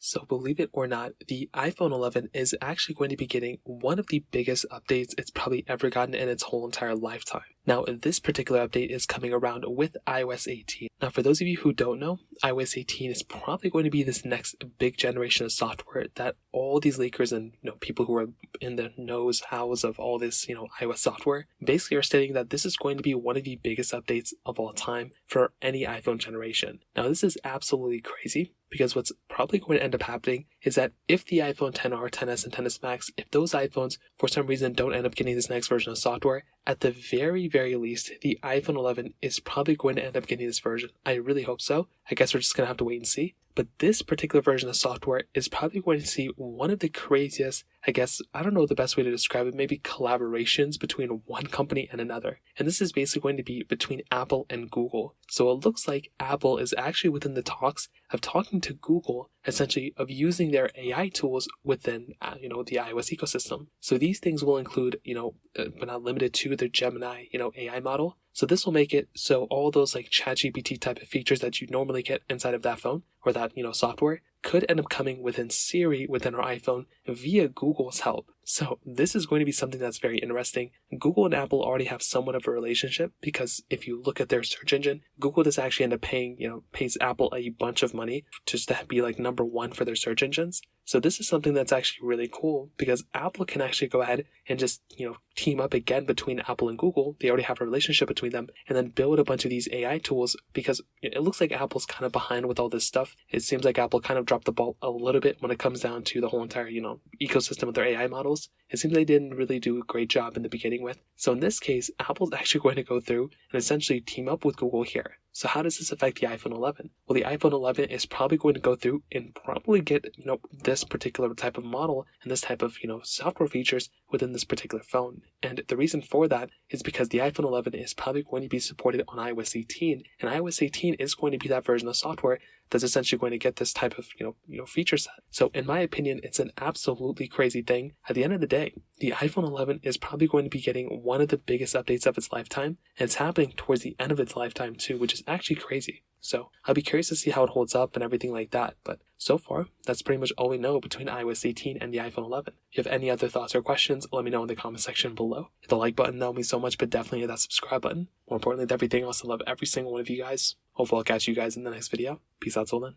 So believe it or not, the iPhone 11 is actually going to be getting one of the biggest updates it's probably ever gotten in its whole entire lifetime. Now, this particular update is coming around with iOS 18. Now, for those of you who don't know, iOS 18 is probably going to be this next big generation of software that all these leakers and people who are in the knows hows of all this iOS software basically are stating that this is going to be one of the biggest updates of all time for any iPhone generation. Now, this is absolutely crazy, because what's probably going to end up happening is that if the iPhone XR, XS, and XS Max, if those iPhones for some reason don't end up getting this next version of software, at the very least, the iPhone 11 is probably going to end up getting this version. I really hope so. I guess we're just going to have to wait and see. But this particular version of software is probably going to see one of the craziest, I don't know the best way to describe it, maybe collaborations between one company and another. And this is basically going to be between Apple and Google. So it looks like Apple is actually within the talks of talking to Google, essentially of using their AI tools within, the iOS ecosystem. So these things will include, but not limited to the Gemini, AI model. So this will make it so all those like ChatGPT type of features that you normally get inside of that phone or that, software could end up coming within Siri within our iPhone via Google's help. So this is going to be something that's very interesting. Google and Apple already have somewhat of a relationship because if you look at their search engine, Google does actually end up pays Apple a bunch of money just to be like number one for their search engines. So this is something that's actually really cool because Apple can actually go ahead and just, team up again between Apple and Google. They already have a relationship between them and then build a bunch of these AI tools because it looks like Apple's kind of behind with all this stuff. It seems like Apple kind of dropped the ball a little bit when it comes down to the whole entire, ecosystem of their AI models. It seems they didn't really do a great job in the beginning with. So in this case, Apple's actually going to go through and essentially team up with Google here. So how does this affect the iPhone 11? Well, the iPhone 11 is probably going to go through and probably get, this particular type of model and this type of, software features within this particular phone. And the reason for that is because the iPhone 11 is probably going to be supported on iOS 18, and iOS 18 is going to be that version of software that's essentially going to get this type of, feature set. So in my opinion, it's an absolutely crazy thing. At the end of the day, the iPhone 11 is probably going to be getting one of the biggest updates of its lifetime, and it's happening towards the end of its lifetime too, which is actually crazy. So I'll be curious to see how it holds up and everything like that. But so far, that's pretty much all we know between iOS 18 and the iPhone 11. If you have any other thoughts or questions, let me know in the comment section below. Hit the like button, that would mean so much, but definitely hit that subscribe button. More importantly than everything else, I love every single one of you guys. Hopefully I'll catch you guys in the next video. Peace out till then.